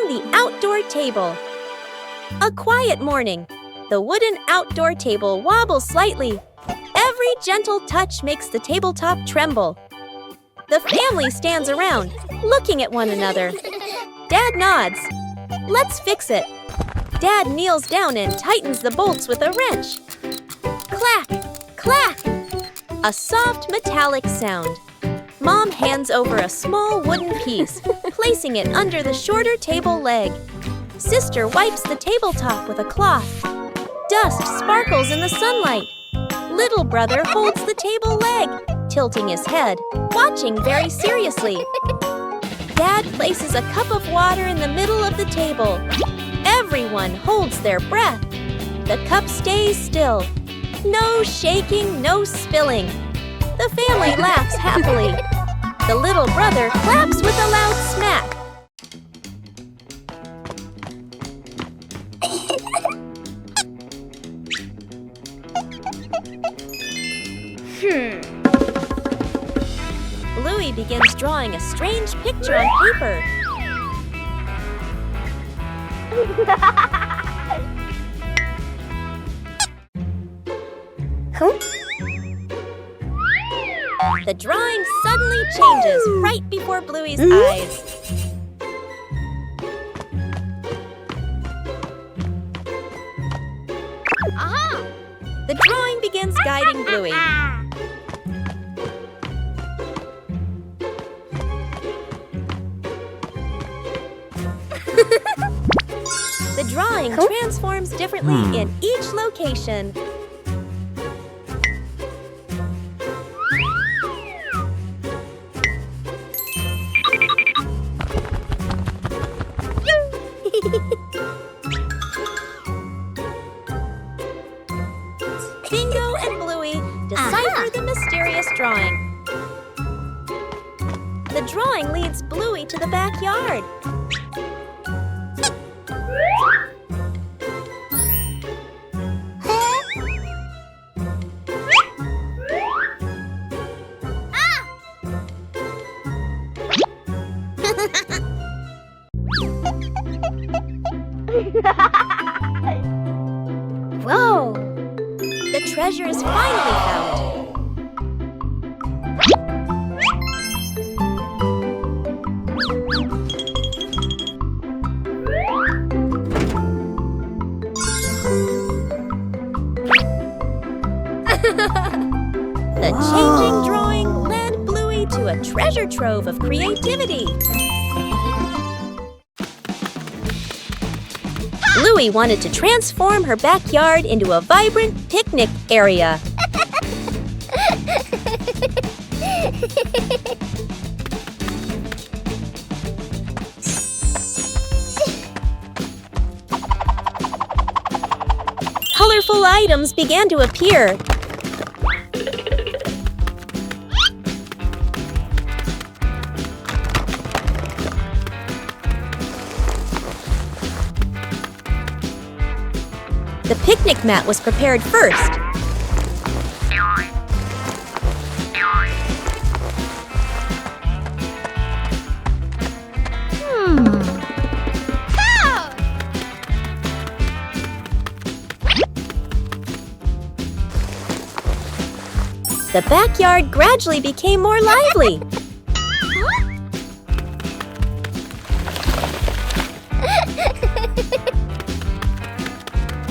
the outdoor table. A quiet morning. The wooden outdoor table wobbles slightly. Every gentle touch makes the tabletop tremble. The family stands around, looking at one another. Dad nods. Let's fix it. Dad kneels down and tightens the bolts with a wrench. Clack, clack. A soft metallic sound. Mom hands over a small wooden piece, placing it under the shorter table leg. Sister wipes the tabletop with a cloth. Dust sparkles in the sunlight. Little brother holds the table leg, tilting his head, watching very seriously. Dad places a cup of water in the middle of the table. Everyone holds their breath. The cup stays still. No shaking, no spilling. The family laughs happily. The little brother claps with a loud smack. Bluey begins drawing a strange picture on paper. The drawing suddenly changes right before Bluey's eyes. Aha! The drawing begins guiding Bluey. The drawing transforms differently in each location. Bingo and Bluey decipher the mysterious drawing. The drawing leads Bluey to the backyard. Whoa! The treasure is finally found. The changing drawing led Bluey to a treasure trove of creativity. Bluey wanted to transform her backyard into a vibrant picnic area. Colorful items began to appear. The picnic mat was prepared first. The backyard gradually became more lively.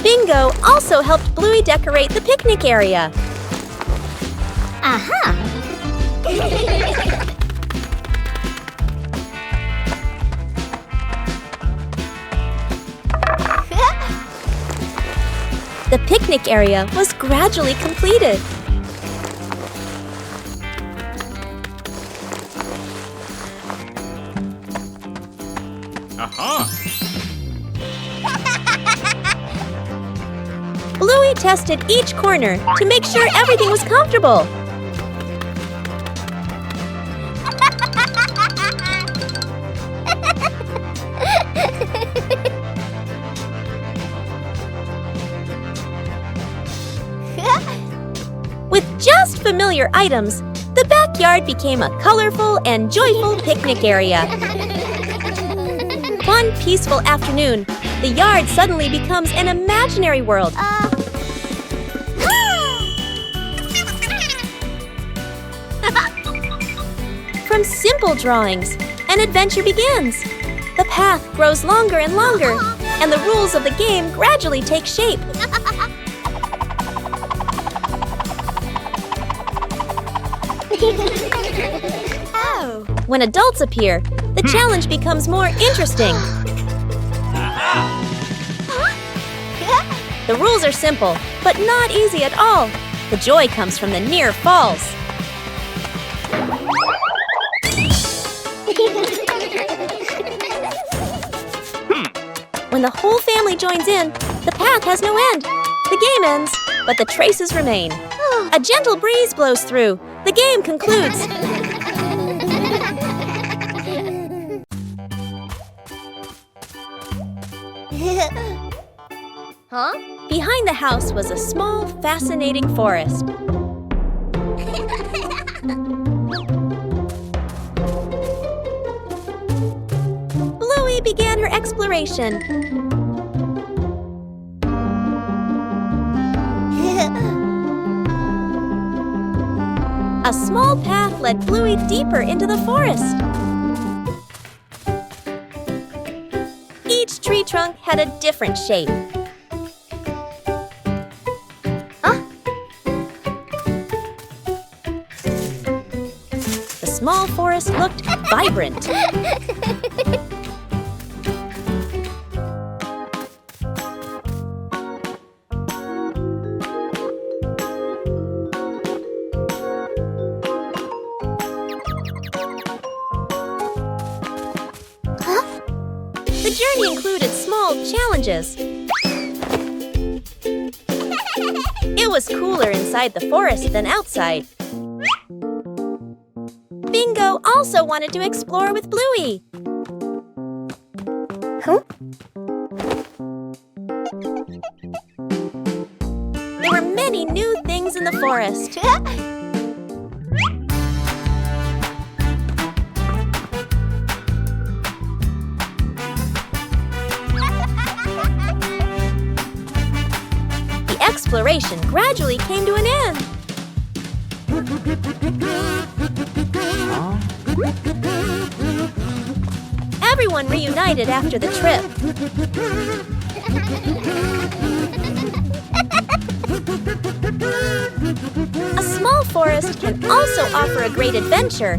Bingo also helped Bluey decorate the picnic area. Aha! The picnic area was gradually completed. Aha! Bluey tested each corner to make sure everything was comfortable. With just familiar items, the backyard became a colorful and joyful picnic area. One peaceful afternoon, the yard suddenly becomes an imaginary world. From simple drawings, an adventure begins. The path grows longer and longer, and the rules of the game gradually take shape. When adults appear, the challenge becomes more interesting. The rules are simple, but not easy at all. The joy comes from the near falls. When the whole family joins in, the path has no end. The game ends, but the traces remain. A gentle breeze blows through. The game concludes. Behind the house was a small, fascinating forest. Bluey began her exploration. A small path led Bluey deeper into the forest. Each tree trunk had a different shape. The small forest looked vibrant. The journey included small challenges. It was cooler inside the forest than outside. Bingo also wanted to explore with Bluey. There were many new things in the forest. Exploration gradually came to an end. Everyone reunited after the trip. A small forest can also offer a great adventure.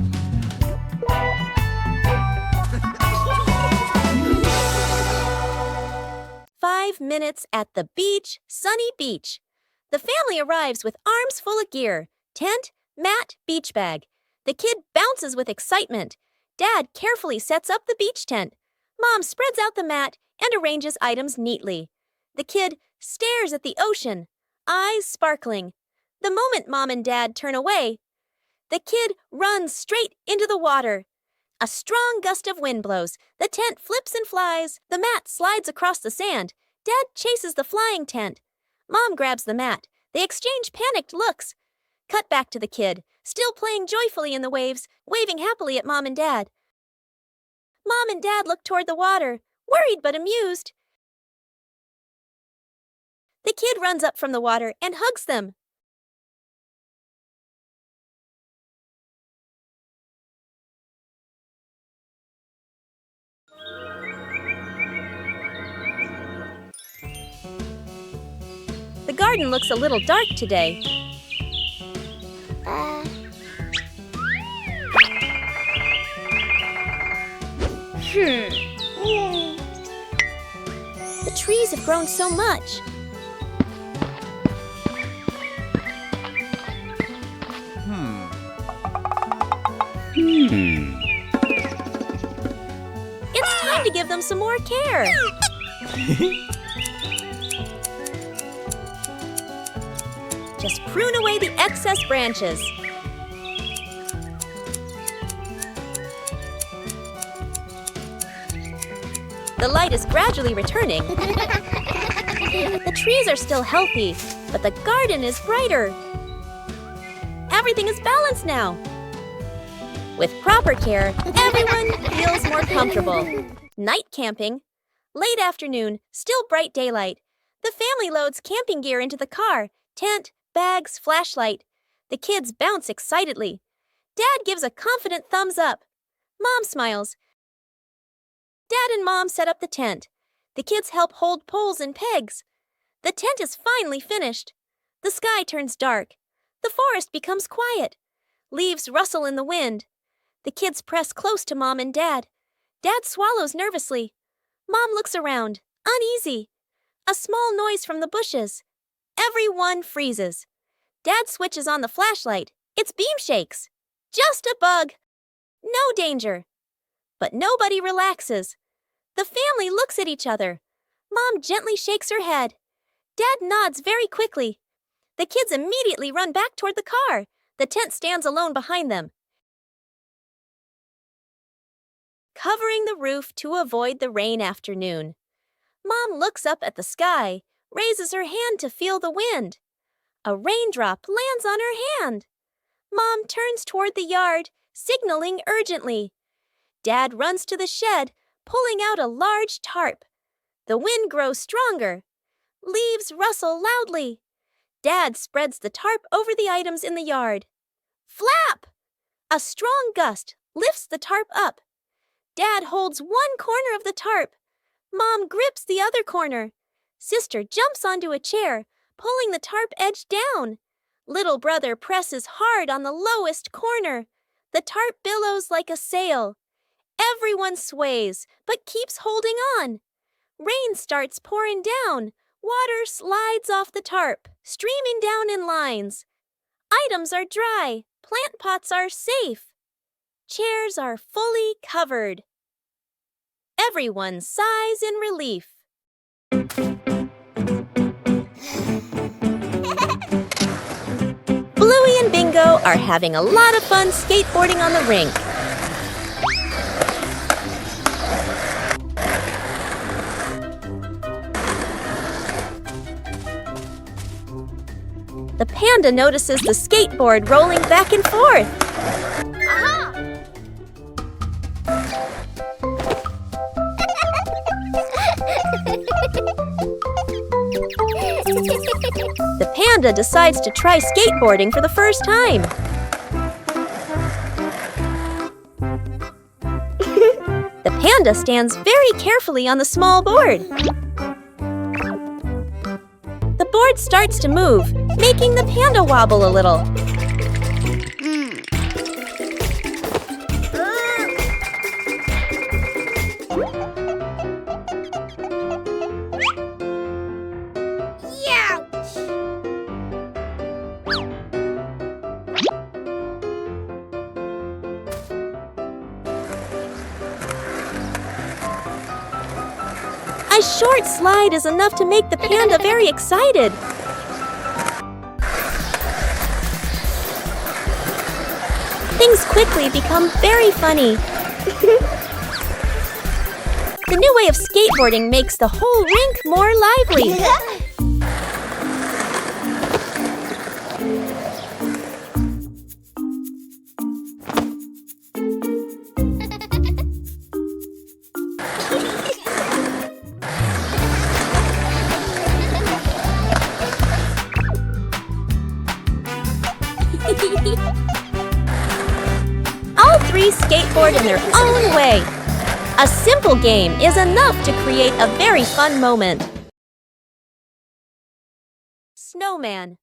Minutes at the beach, sunny beach. The family arrives with arms full of gear. Tent, mat, beach bag. The kid bounces with excitement. Dad carefully sets up the beach tent. Mom spreads out the mat and arranges items neatly. The kid stares at the ocean, eyes sparkling. The moment Mom and Dad turn away, the kid runs straight into the water. A strong gust of wind blows. The tent flips and flies. The mat slides across the sand. Dad chases the flying tent. Mom grabs the mat. They exchange panicked looks. Cut back to the kid, still playing joyfully in the waves, waving happily at Mom and Dad. Mom and Dad look toward the water, worried but amused. The kid runs up from the water and hugs them. The garden looks a little dark today. The trees have grown so much. It's time to give them some more care. Just prune away the excess branches. The light is gradually returning. The trees are still healthy, but the garden is brighter. Everything is balanced now. With proper care, everyone feels more comfortable. Night camping. Late afternoon, still bright daylight. The family loads camping gear into the car. Tent, bags, flashlight. The kids bounce excitedly. Dad gives a confident thumbs up. Mom smiles. Dad and Mom set up the tent. The kids help hold poles and pegs. The tent is finally finished. The sky turns dark. The forest becomes quiet. Leaves rustle in the wind. The kids press close to Mom and Dad. Dad swallows nervously. Mom looks around, uneasy. A small noise from the bushes. Everyone freezes. Dad switches on the flashlight. Its beam shakes. Just a bug. No danger. But nobody relaxes. The family looks at each other. Mom gently shakes her head. Dad nods very quickly. The kids immediately run back toward the car. The tent stands alone behind them, covering the roof to avoid the rain afternoon. Mom looks up at the sky, raises her hand to feel the wind. A raindrop lands on her hand. Mom turns toward the yard, signaling urgently. Dad runs to the shed, pulling out a large tarp. The wind grows stronger. Leaves rustle loudly. Dad spreads the tarp over the items in the yard. Flap! A strong gust lifts the tarp up. Dad holds one corner of the tarp. Mom grips the other corner. Sister jumps onto a chair, pulling the tarp edge down. Little brother presses hard on the lowest corner. The tarp billows like a sail. Everyone sways, but keeps holding on. Rain starts pouring down. Water slides off the tarp, streaming down in lines. Items are dry. Plant pots are safe. Chairs are fully covered. Everyone sighs in relief. Bluey and Bingo are having a lot of fun skateboarding on the rink. The panda notices the skateboard rolling back and forth. The panda decides to try skateboarding for the first time. The panda stands very carefully on the small board. The board starts to move, making the panda wobble a little. A short slide is enough to make the panda very excited. Things quickly become very funny. The new way of skateboarding makes the whole rink more lively. All three skateboard in their own way. A simple game is enough to create a very fun moment. Snowman.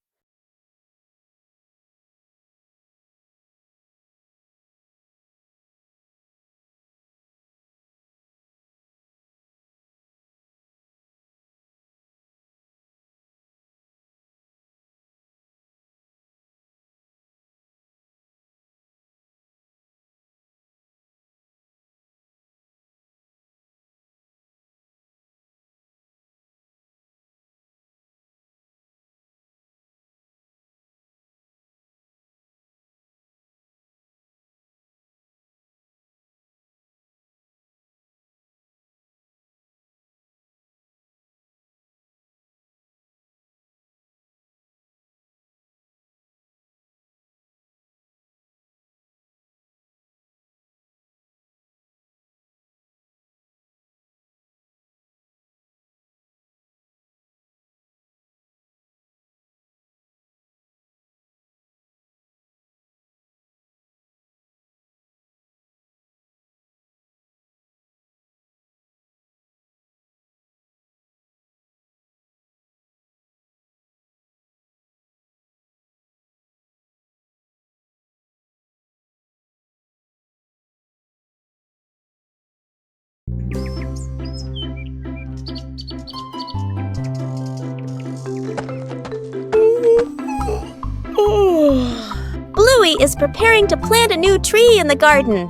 Bluey is preparing to plant a new tree in the garden.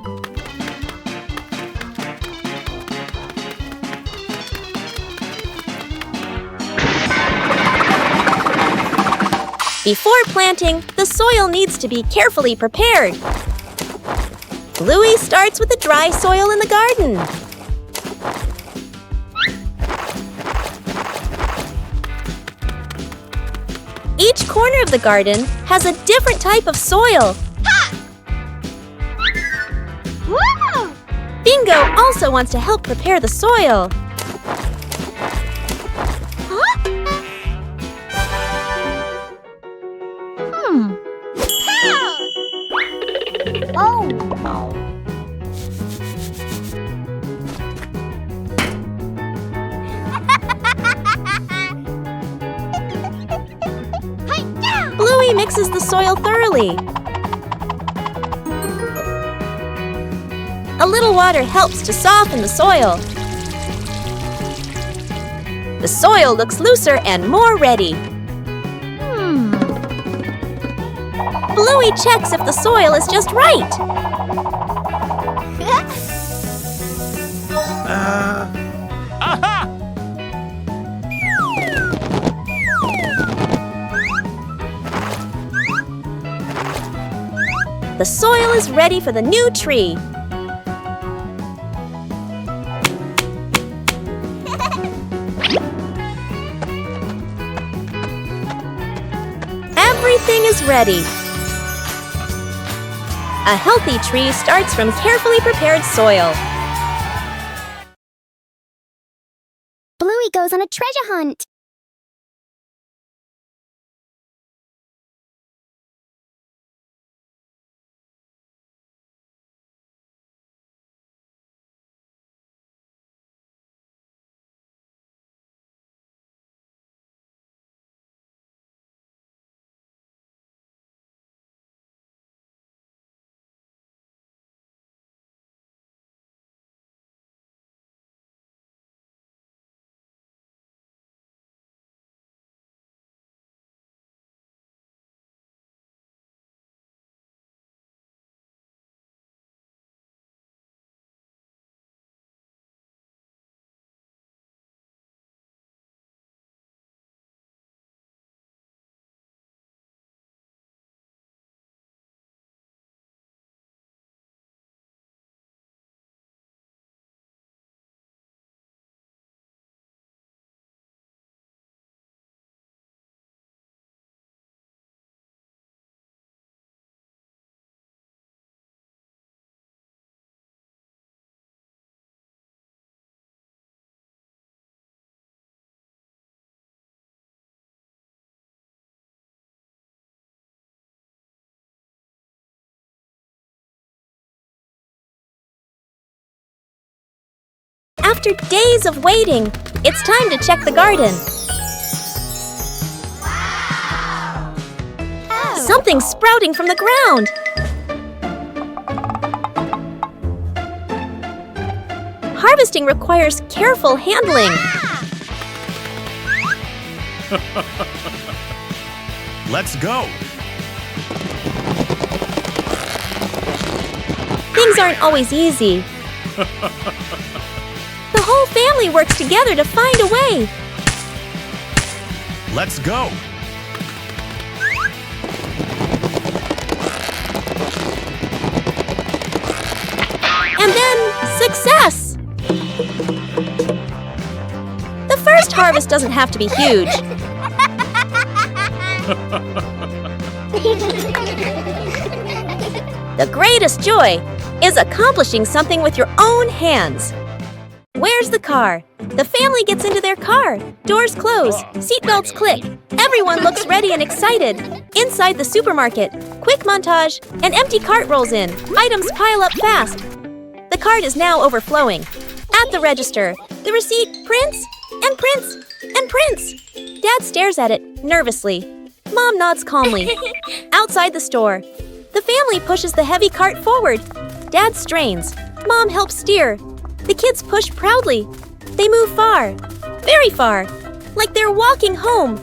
Before planting, the soil needs to be carefully prepared. Bluey starts with the dry soil in the garden. Each corner of the garden has a different type of soil. Woo! Bingo also wants to help prepare the soil. Oh! Bluey mixes the soil thoroughly. A little water helps to soften the soil. The soil looks looser and more ready. Bluey checks if the soil is just right. The soil is ready for the new tree. Everything is ready. A healthy tree starts from carefully prepared soil. Bluey goes on a treasure hunt. After days of waiting, it's time to check the garden. Something's sprouting from the ground. Harvesting requires careful handling. Let's go! Things aren't always easy. The whole family works together to find a way. Let's go! And then, success! The first harvest doesn't have to be huge. The greatest joy is accomplishing something with your own hands. Where's the car? The family gets into their car. Doors close. Seatbelts click. Everyone looks ready and excited. Inside the supermarket, quick montage, an empty cart rolls in. Items pile up fast. The cart is now overflowing. At the register, the receipt prints and prints and prints. Dad stares at it nervously. Mom nods calmly. Outside the store, the family pushes the heavy cart forward. Dad strains. Mom helps steer. The kids push proudly. They move far, very far, like they're walking home.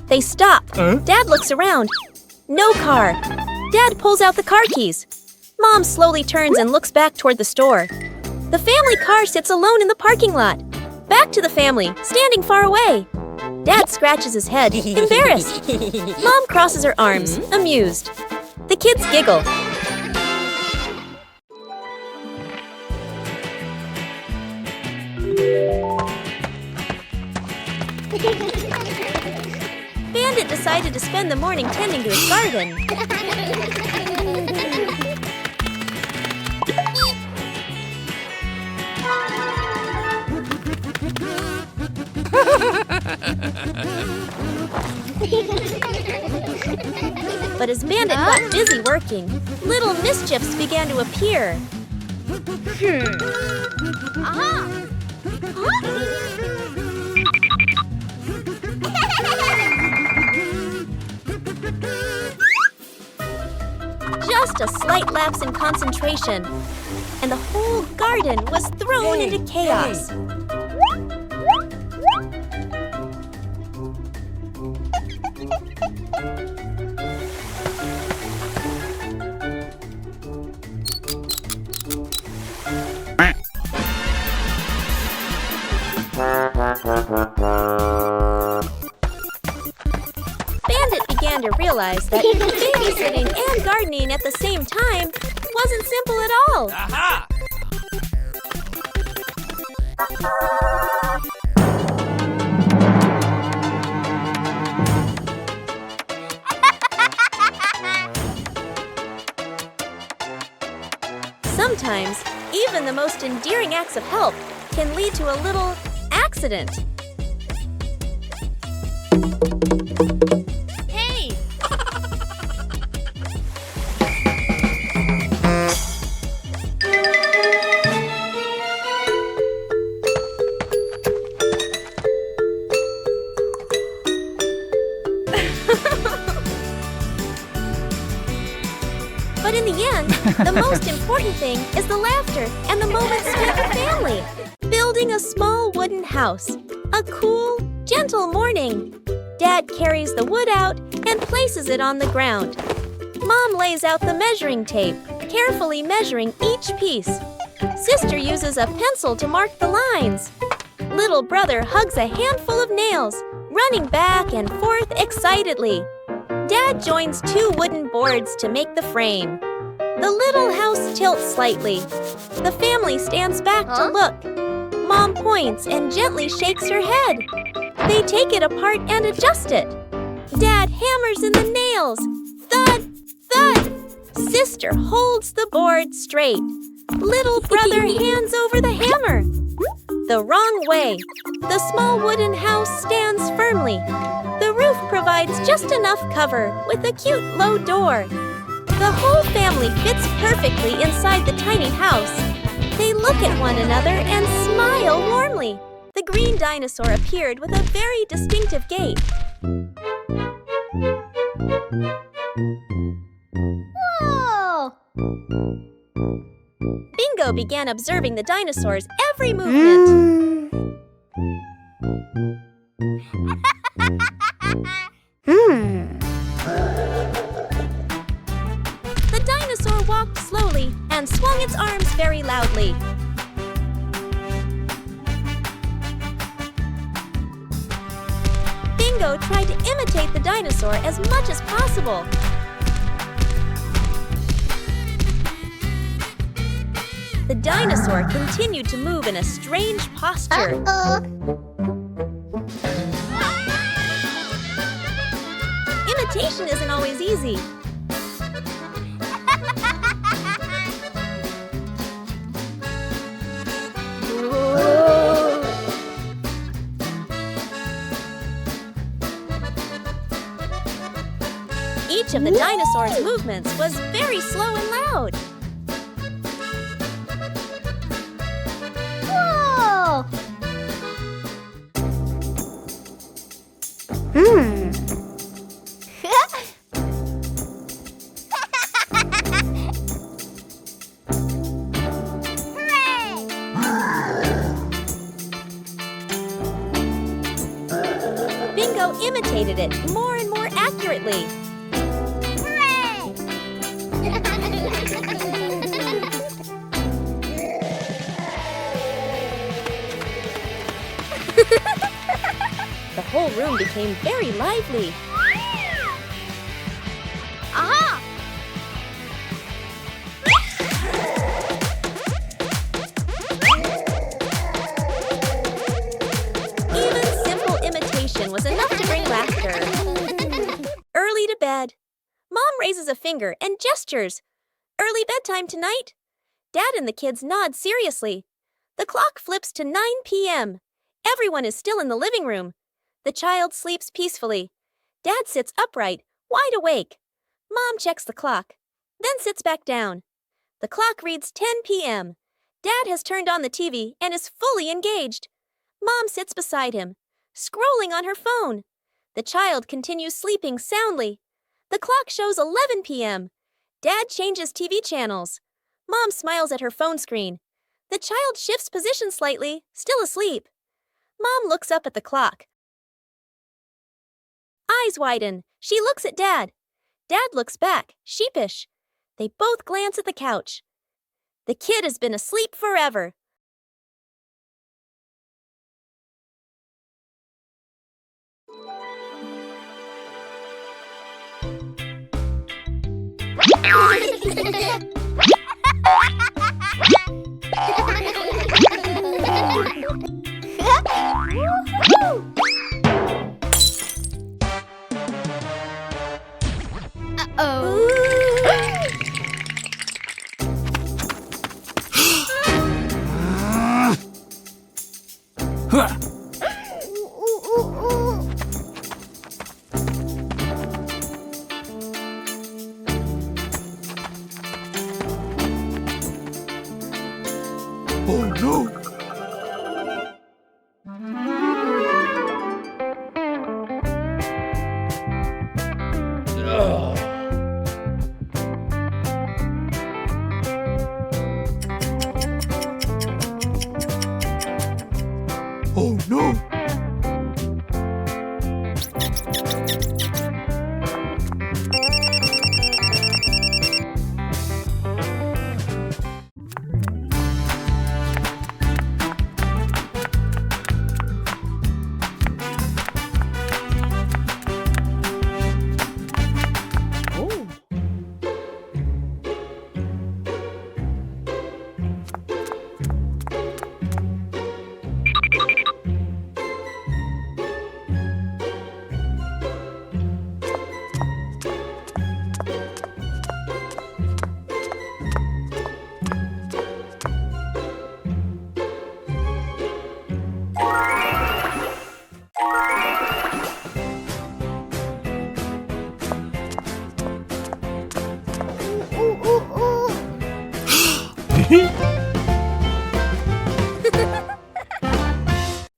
They stop. Dad looks around. No car. Dad pulls out the car keys. Mom slowly turns and looks back toward the store. The family car sits alone in the parking lot. Back to the family, standing far away. Dad scratches his head, embarrassed. Mom crosses her arms, amused. The kids giggle. Bandit decided to spend the morning tending to his garden. But as Bandit got busy working, little mischiefs began to appear. Just a slight lapse in concentration, and the whole garden was thrown into chaos. Bandit began to realize that babysitting and gardening at the same time wasn't simple at all. Aha! Sometimes, even the most endearing acts of help can lead to a little accident. Hey! But in the end, the most important thing is the laughter and the moments spent with family. Building a small wooden house. A cool, gentle morning. Dad carries the wood out and places it on the ground. Mom lays out the measuring tape, carefully measuring each piece. Sister uses a pencil to mark the lines. Little brother hugs a handful of nails, running back and forth excitedly. Dad joins two wooden boards to make the frame. The little house tilts slightly. The family stands back to look. Mom points and gently shakes her head. They take it apart and adjust it. Dad hammers in the nails. Thud, thud. Sister holds the board straight. Little brother hands over the hammer. The wrong way. The small wooden house stands firmly. The roof provides just enough cover with a cute low door. The whole family fits perfectly inside the tiny house. They look at one another and smile warmly. The green dinosaur appeared with a very distinctive gait. Whoa! Bingo began observing the dinosaur's every movement. The dinosaur walked slowly and swung its arms very loudly. Bingo tried to imitate the dinosaur as much as possible. The dinosaur continued to move in a strange posture. Imitation isn't always easy. Each of the dinosaur's movements was very slow and loud. Whoa! Bingo imitated it more and more accurately. Hooray! The whole room became very lively. Aha! Even simple imitation was enough to bring laughter. Early to bed. Mom raises a finger and gestures. Early bedtime tonight. Dad and the kids nod seriously. The clock flips to 9 p.m. Everyone is still in the living room. The child sleeps peacefully. Dad sits upright, wide awake. Mom checks the clock, then sits back down. The clock reads 10 p.m. Dad has turned on the TV and is fully engaged. Mom sits beside him, scrolling on her phone. The child continues sleeping soundly. The clock shows 11 p.m. Dad changes TV channels. Mom smiles at her phone screen. The child shifts position slightly, still asleep. Mom looks up at the clock. Eyes widen. She looks at Dad. Dad looks back, sheepish. They both glance at the couch. The kid has been asleep forever. Oh no! Oh no!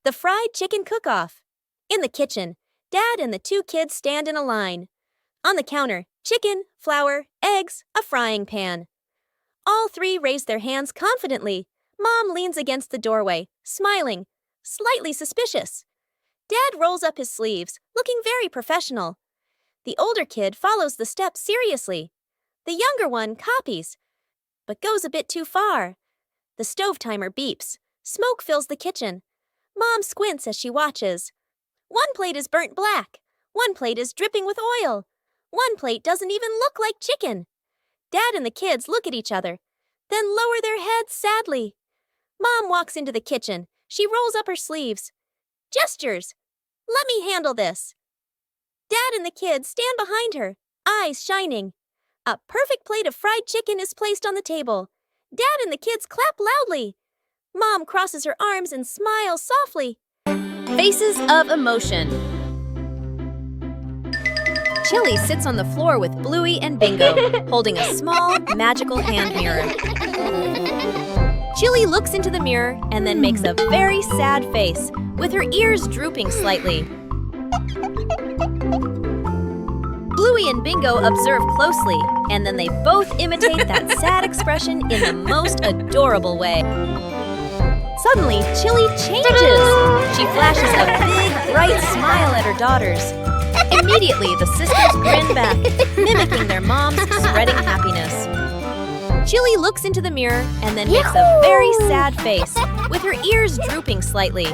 The fried chicken cook-off. In the kitchen, Dad and the two kids stand in a line. On the counter, chicken, flour, eggs, a frying pan. All three raise their hands confidently. Mom leans against the doorway, smiling, slightly suspicious. Dad rolls up his sleeves, looking very professional. The older kid follows the steps seriously. The younger one copies, but goes a bit too far. The stove timer beeps. Smoke fills the kitchen. Mom squints as she watches. One plate is burnt black. One plate is dripping with oil. One plate doesn't even look like chicken. Dad and the kids look at each other, then lower their heads sadly. Mom walks into the kitchen. She rolls up her sleeves. Gestures. Let me handle this. Dad and the kids stand behind her, eyes shining. A perfect plate of fried chicken is placed on the table. Dad and the kids clap loudly. Mom crosses her arms and smiles softly. Faces of emotion. Chili sits on the floor with Bluey and Bingo, holding a small, magical hand mirror. Chili looks into the mirror and then makes a very sad face, with her ears drooping slightly. Bluey and Bingo observe closely, and then they both imitate that sad expression in the most adorable way. Suddenly, Chili changes. She flashes a big, bright smile at her daughters. Immediately, the sisters grin back, mimicking their mom's spreading happiness. Chili looks into the mirror and then makes a very sad face, with her ears drooping slightly.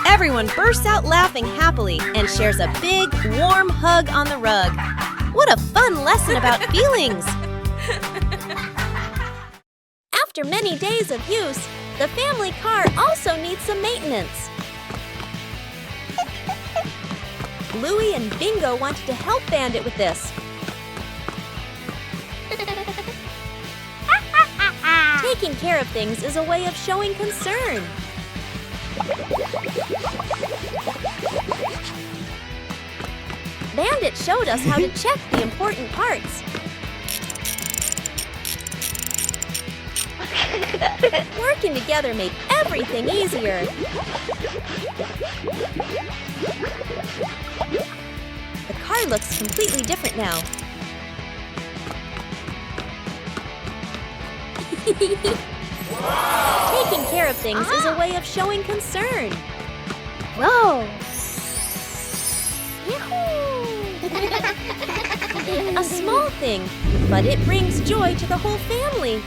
Everyone bursts out laughing happily and shares a big, warm hug on the rug. What a fun lesson about feelings! After many days of use, the family car also needs some maintenance. Bluey and Bingo wanted to help Bandit with this. Taking care of things is a way of showing concern. Bandit showed us how to check the important parts. Working together made everything easier. The car looks completely different now. Taking care of things is a way of showing concern. Whoa! A small thing, but it brings joy to the whole family.